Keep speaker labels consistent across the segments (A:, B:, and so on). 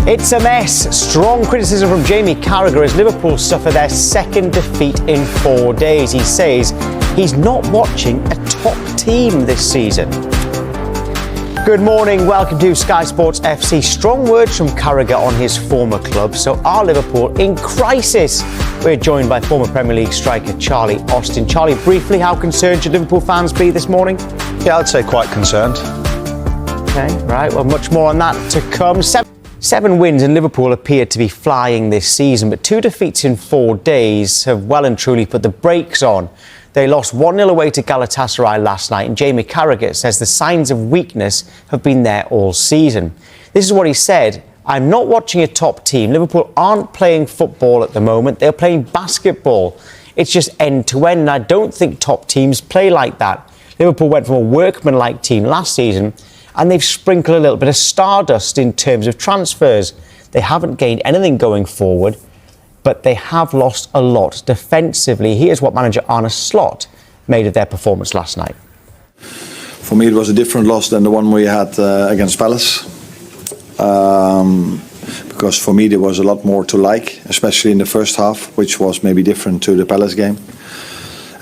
A: It's a mess. Strong criticism from Jamie Carragher as Liverpool suffer their second defeat in 4 days. He says he's not watching a top team this season. Good morning, welcome to Sky Sports FC. Strong words from Carragher on his former club. So are Liverpool in crisis? We're joined by former Premier League striker Charlie Austin. Charlie, briefly, how concerned should Liverpool fans be this morning?
B: Yeah, I'd say quite concerned.
A: Okay, right, well, much more on that to come. Seven wins and Liverpool appear to be flying this season, but 2 defeats in 4 days have well and truly put the brakes on. They lost 1-0 away to Galatasaray last night, and Jamie Carragher says the signs of weakness have been there all season. This is what he said: "I'm not watching a top team. Liverpool aren't playing football at the moment. They're playing basketball. It's just end to end, and I don't think top teams play like that. Liverpool went from a workmanlike team last season, and they've sprinkled a little bit of stardust in terms of transfers. They haven't gained anything going forward, but they have lost a lot defensively." Here's what manager Arne Slot made of their performance last night.
C: For me, it was a different loss than the one we had against Palace. Because for me, there was a lot more to like, especially in the first half, which was maybe different to the Palace game.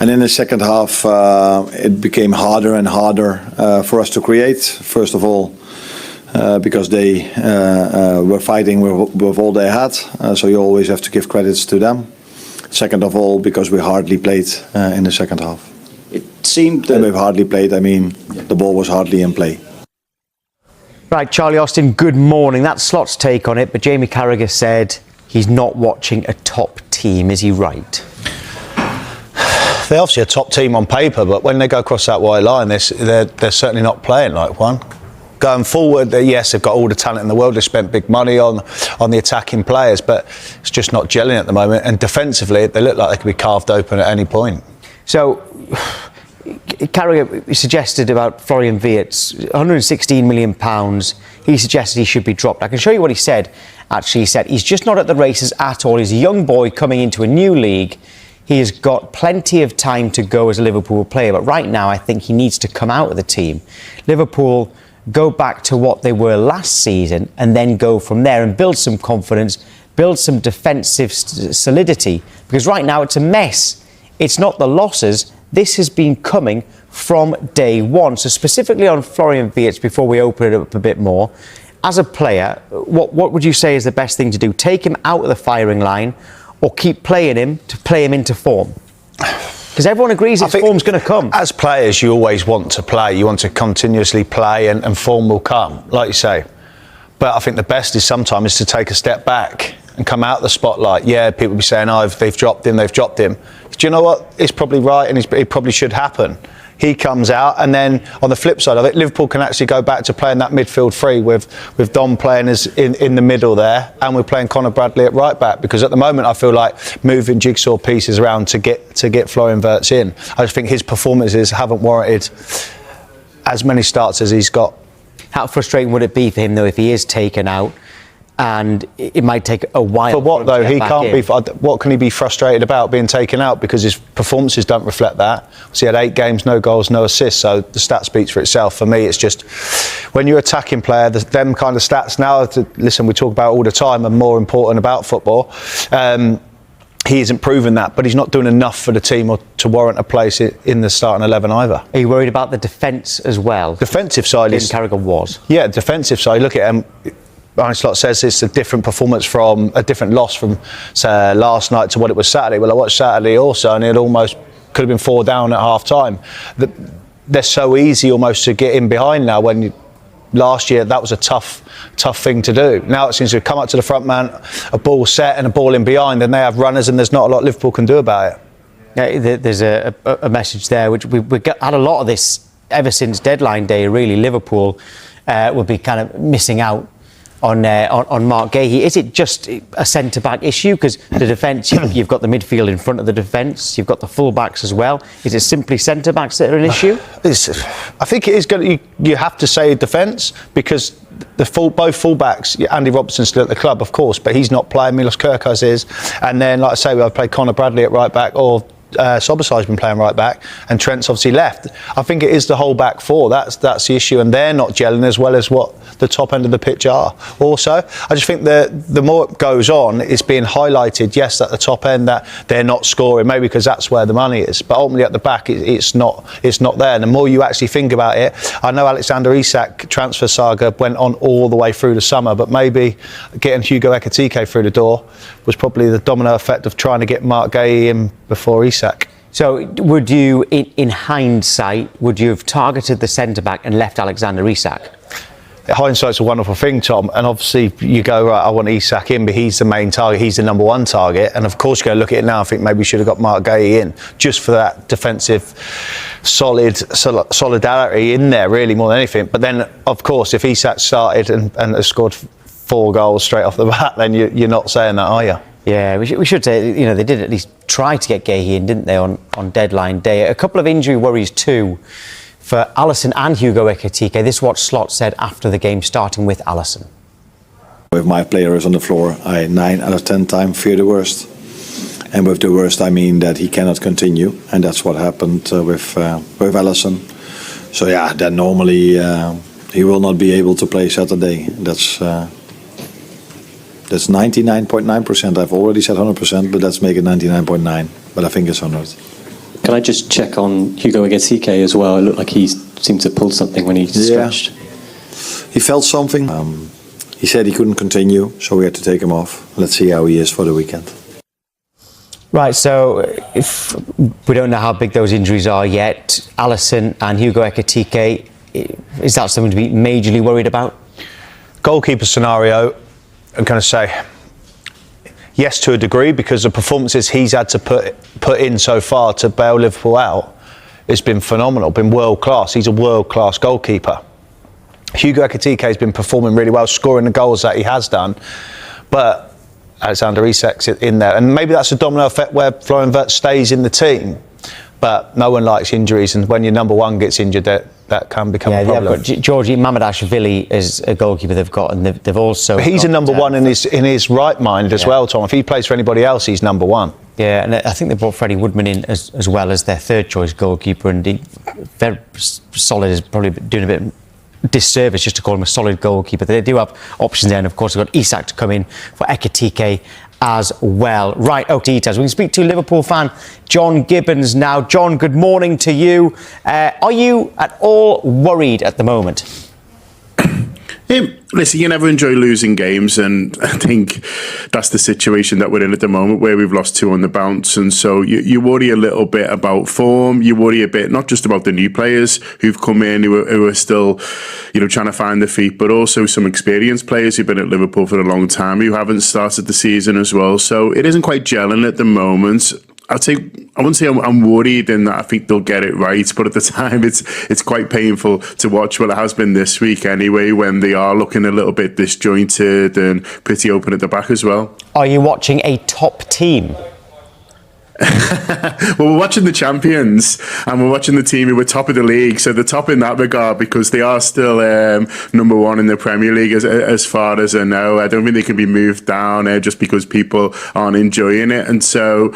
C: And in the second half, it became harder and harder for us to create. First of all, because they were fighting with all they had, so you always have to give credits to them. Second of all, because we hardly played in the second half.
B: It seemed that...
C: And we've hardly played, I mean, the ball was hardly in play.
A: Right, Charlie Austin, good morning. That's Slot's take on it, but Jamie Carragher said he's not watching a top team. Is he right?
B: They're obviously a top team on paper, but when they go across that white line, they're certainly not playing like one. Going forward, yes, they've got all the talent in the world. They spent big money on the attacking players, but it's just not gelling at the moment. And defensively, they look like they could be carved open at any point. So, Carragher suggested about Florian Wirtz, £116 million. He suggested he should be dropped. I can show you what he said. Actually, he said he's just not at the races at all. He's a young boy coming into a new league. He has got plenty of time to go as a Liverpool player, but right now I think he needs to come out of the team. Liverpool go back to what they were last season and then go from there and build some confidence, build some defensive solidity, because right now it's a mess. It's not the losses. This has been coming from day one. So specifically on Florian Wirtz, before we open it up a bit more, as a player, what would you say is the best thing to do? Take him out of the firing line, or keep playing him to play him into form? Because everyone agrees his form's going to come. As players, you always want to play. You want to continuously play and form will come, like you say. But I think the best is sometimes to take a step back and come out of the spotlight. Yeah, people be saying, oh, they've dropped him. Do you know what? It's probably right and it probably should happen. He comes out, and then on the flip side of it, Liverpool can actually go back to playing that midfield three with Dom playing as in the middle there, and we're playing Conor Bradley at right back, because at the moment I feel like moving jigsaw pieces around to get Florian Wirtz in. I just think his performances haven't warranted as many starts as he's got.
A: How frustrating would it be for him though if he is taken out? And it might take a while.
B: For what though? He can't be. What can he be frustrated about being taken out? Because his performances don't reflect that. So he had 8 games, no goals, no assists. So the stat speaks for itself. For me, it's just when you're an attacking player, them kind of stats now. Listen, we talk about all the time, are more important about football. He isn't proven that, but he's not doing enough for the team or to warrant a place in the starting 11 either.
A: Are you worried about the defence as well?
B: Defensive side is.
A: Carragher was.
B: Yeah, defensive side. Look at him. Arne Slot says it's a different performance from a different loss from say, last night to what it was Saturday. Well, I watched Saturday also, and it almost could have been 4 down at half time. They're so easy almost to get in behind now. When last year that was a tough thing to do. Now it seems to come up to the front man, a ball set and a ball in behind, and they have runners, and there's not a lot Liverpool can do about it.
A: Yeah, there's a message there which we had a lot of this ever since deadline day. Really, Liverpool will be kind of missing out on Mark Gahey. Is it just a centre-back issue? Because the defence, you've got the midfield in front of the defence, you've got the full-backs as well. Is it simply centre-backs that are an issue?
B: I think it is going to, you have to say defence, because both full-backs, Andy Robertson's still at the club, of course, but he's not playing. Milos Kerkez is. And then, like I say, we'll play Conor Bradley at right-back, or
D: Soboslai's been playing right back, and Trent's obviously left. I think it is the whole back four. That's the issue, and they're not gelling as well as what the top end of the pitch are. Also, I just think the more it goes on, it's being highlighted. Yes, at the top end that they're not scoring, maybe because that's where the money is, but ultimately at the back it's not there. And the more you actually think about it, I know Alexander Isak transfer saga went on all the way through the summer, but maybe getting Hugo Ekitike through the door was probably the domino effect of trying to get Mark Gay in before Isak.
B: So would you, in hindsight, would you have targeted the centre-back and left Alexander Isak?
D: Hindsight's a wonderful thing, Tom, and obviously you go, right, I want Isak in, but he's the main target, he's the number one target, and of course you go look at it now, I think maybe we should have got Mark Gay in, just for that defensive solidarity in there, really, more than anything. But then, of course, if Isak started and has scored 4 goals straight off the bat, then you're not saying that, are you?
B: Yeah, we should say, you know, they did at least try to get Gay in, didn't they, on deadline day. A couple of injury worries too for Alisson and Hugo Ekitike. This is what Slot said after the game, starting with Alisson.
C: If my player is on the floor, I 9 out of 10 times fear the worst. And with the worst, I mean that he cannot continue. And that's what happened with Alisson. So yeah, then normally he will not be able to play Saturday. That's 99.9%. I've already said 100%, but let's make it 99.9. But I think it's 100.
E: Can I just check on Hugo Ekitike as well? It looked like he seemed to pull something when he stretched.
C: He felt something. He said he couldn't continue, so we had to take him off. Let's see how he is for the weekend.
B: Right, so if we don't know how big those injuries are yet, Alisson and Hugo Ekitike, is that something to be majorly worried about?
D: Goalkeeper scenario, I'm going to say yes to a degree, because the performances he's had to put in so far to bail Liverpool out has been phenomenal, been world class. He's a world class goalkeeper. Hugo Ekitike has been performing really well, scoring the goals that he has done, but Alexander Isak's in there, and maybe that's a domino effect where Florian Wirtz stays in the team. But no one likes injuries, and when your number one gets injured, that can become a problem.
B: Yeah, Georgie Mamadashvili is a goalkeeper they've got, and they've also.
D: But he's a number one in his right mind as well, Tom. If he plays for anybody else, he's number one.
B: Yeah, and I think they brought Freddie Woodman in as well as their third choice goalkeeper, and he, very solid, is probably doing a bit disservice just to call him a solid goalkeeper. They do have options there, and of course they've got Isak to come in for Ekitike as well. Right, okay, details. We can speak to Liverpool fan John Gibbons now. John, good morning to you. Are you at all worried at the moment?
F: Listen, you never enjoy losing games, and I think that's the situation that we're in at the moment, where we've lost 2 on the bounce, and so you worry a little bit about form. You worry a bit not just about the new players who've come in who are still, trying to find their feet, but also some experienced players who've been at Liverpool for a long time who haven't started the season as well. So it isn't quite gelling at the moment. I wouldn't say I'm worried in that I think they'll get it right, but at the time it's quite painful to watch. Well, it has been this week anyway, when they are looking a little bit disjointed and pretty open at the back as well.
B: Are you watching a top team?
F: Well, we're watching the champions, and we're watching the team who were top of the league, so they're top in that regard because they are still number one in the Premier League as far as I know. I don't think they can be moved down just because people aren't enjoying it, and so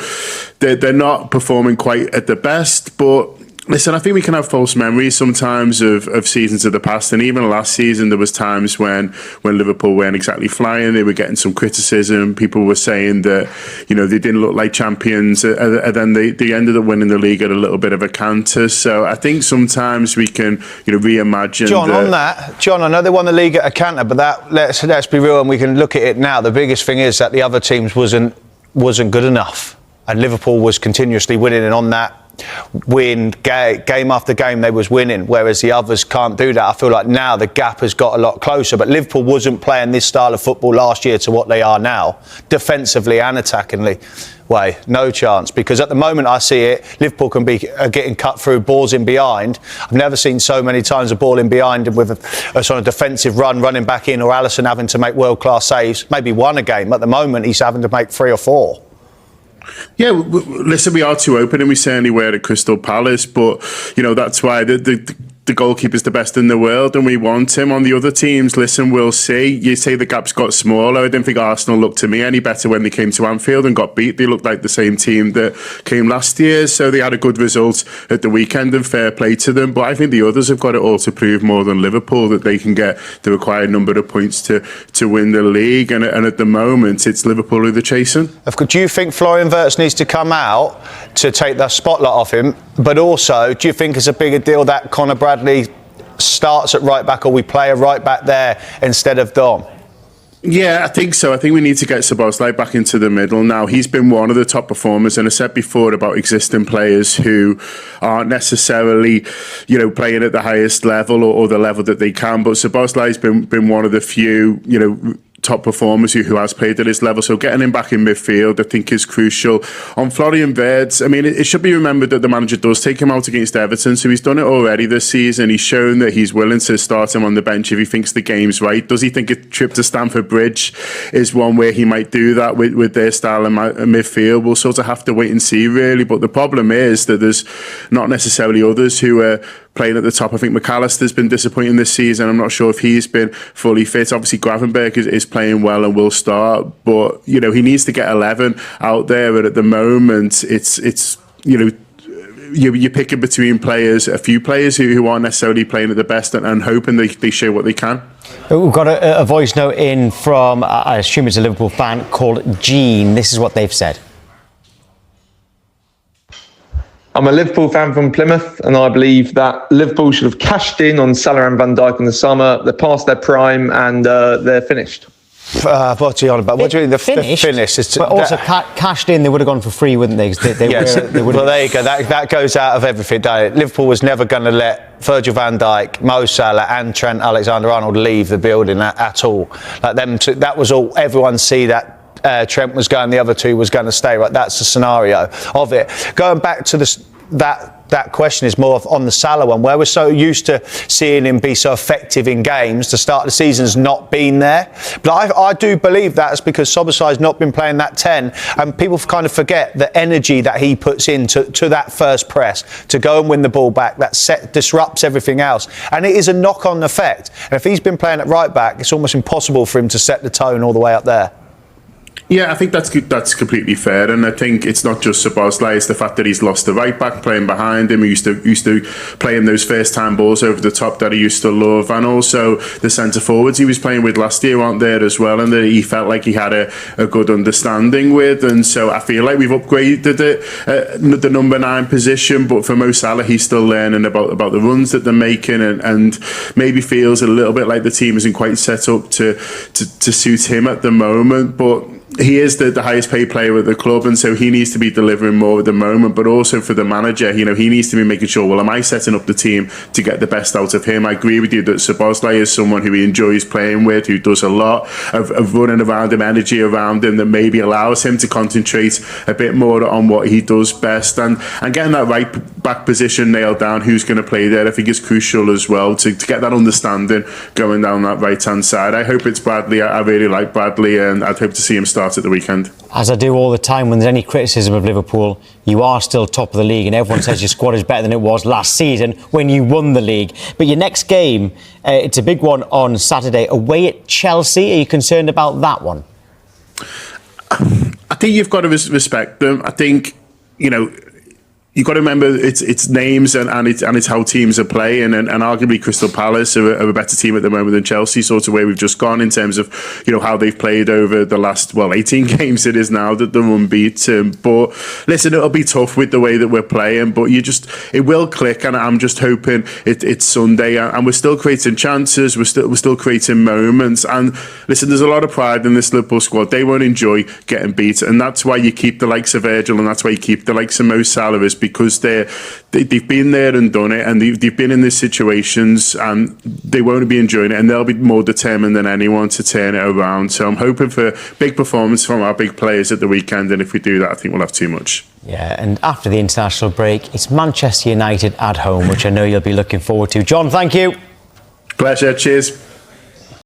F: they're not performing quite at the best. But listen, I think we can have false memories sometimes of seasons of the past, and even last season there was times when Liverpool weren't exactly flying. They were getting some criticism. People were saying that they didn't look like champions, and then they ended up winning the league at a little bit of a canter. So I think sometimes we can reimagine.
D: John, I know they won the league at a canter, but let's be real, and we can look at it now. The biggest thing is that the other teams wasn't good enough, and Liverpool was continuously winning, and on that game after game they was winning, whereas the others can't do that. I feel like now the gap has got a lot closer, but Liverpool wasn't playing this style of football last year to what they are now, defensively and attackingly. No chance, because at the moment I see it, Liverpool can be getting cut through, balls in behind. I've never seen so many times a ball in behind with a sort of defensive running back in, or Alisson having to make world-class saves. Maybe one a game. At the moment he's having to make 3 or 4.
F: Yeah, listen, we are too open, and we certainly were at Crystal Palace, but that's why the the goalkeeper's the best in the world and we want him. On the other teams, listen, we'll see. You say the gap's got smaller. I didn't think Arsenal looked to me any better when they came to Anfield and got beat. They looked like the same team that came last year, so they had a good result at the weekend and fair play to them. But I think the others have got it all to prove more than Liverpool, that they can get the required number of points to win the league. And at the moment, it's Liverpool who they're chasing.
D: Do you think Florian Wirtz needs to come out to take the spotlight off him? But also, do you think it's a bigger deal that Conor Bradley starts at right back, or we play a right back there instead of Dom?
F: Yeah, I think so. I think we need to get Szoboszlai back into the middle now. He's been one of the top performers, and I said before about existing players who aren't necessarily, playing at the highest level or the level that they can. But Szoboszlai's been one of the few, top performers who has played at his level. So getting him back in midfield, I think, is crucial. On Florian Wirtz, I mean, it should be remembered that the manager does take him out against Everton. So he's done it already this season. He's shown that he's willing to start him on the bench if he thinks the game's right. Does he think a trip to Stamford Bridge is one where he might do that with their style in midfield? We'll sort of have to wait and see, really. But the problem is that there's not necessarily others who are playing at the top. I think McAllister's been disappointing this season. I'm not sure if he's been fully fit. Obviously, Gravenberg is playing well and will start, but he needs to get 11 out there. And at the moment, it's you're picking between players, a few players who aren't necessarily playing at the best, and hoping they show what they can.
B: We've got a voice note in from, I assume it's a Liverpool fan, called Jean. This is what they've said.
G: I'm a Liverpool fan from Plymouth, and I believe that Liverpool should have cashed in on Salah and Van Dijk in the summer. They're past their prime and they're finished.
D: What are you on about? What do you mean the finish?
B: But also cashed in, they would have gone for free, wouldn't they?
D: Well, there you go. That goes out of everything, don't it? Liverpool was never going to let Virgil van Dijk, Mo Salah and Trent Alexander-Arnold leave the building at all. Like them two, that was all. Everyone see that. Trent was going, the other two was going to stay. Right, that's the scenario of it. Going back to that question is more on the Salah one, where we're so used to seeing him be so effective in games. The start of the season's not been there, but I do believe that's because Szoboszlai's not been playing that 10, and people kind of forget the energy that he puts into that first press to go and win the ball back. That disrupts everything else, and it is a knock-on effect. And if he's been playing at right back, it's almost impossible for him to set the tone all the way up there.
F: Yeah, I think that's completely fair, and I think it's not just Szoboszlai, it's the fact that he's lost the right back playing behind him. He used to playing those first time balls over the top that he used to love, and also the centre forwards he was playing with last year aren't there as well, and that he felt like he had a good understanding with. And so I feel like we've upgraded it, the number 9 position, but for Mo Salah, he's still learning about the runs that they're making, and maybe feels a little bit like the team isn't quite set up to suit him at the moment. But he is the highest paid player at the club, and so he needs to be delivering more at the moment. But also for the manager, he needs to be making sure, well, am I setting up the team to get the best out of him? I agree with you that Szoboszlai is someone who he enjoys playing with, who does a lot of running around him, energy around him, that maybe allows him to concentrate a bit more on what he does best, and getting that right back position nailed down, who's going to play there, I think is crucial as well, to get that understanding going down that right hand side. I hope it's Bradley. I really like Bradley, and I'd hope to see him start at the weekend.
B: As I do all the time when there's any criticism of Liverpool, you are still top of the league, and everyone says your squad is better than it was last season when you won the league. But your next game, it's a big one on Saturday, away at Chelsea. Are you concerned about that one?
F: I think you've got to respect them. I think, you've got to remember it's names and it's how teams are playing, and arguably Crystal Palace are a better team at the moment than Chelsea, sort of where we've just gone in terms of how they've played over the last 18 games it is now that they're unbeaten. But listen, it'll be tough with the way that we're playing, but it will click, and I'm just hoping it's Sunday, and we're still creating chances, we're still creating moments. And listen, there's a lot of pride in this Liverpool squad. They won't enjoy getting beat, and that's why you keep the likes of Virgil, and that's why you keep the likes of Mo Salah, is because they've been there and done it, and they've been in these situations, and they won't be enjoying it, and they'll be more determined than anyone to turn it around. So I'm hoping for big performance from our big players at the weekend, and if we do that, I think we'll have too much.
B: Yeah, and after the international break, it's Manchester United at home, which I know you'll be looking forward to. John, thank you.
F: Pleasure, cheers.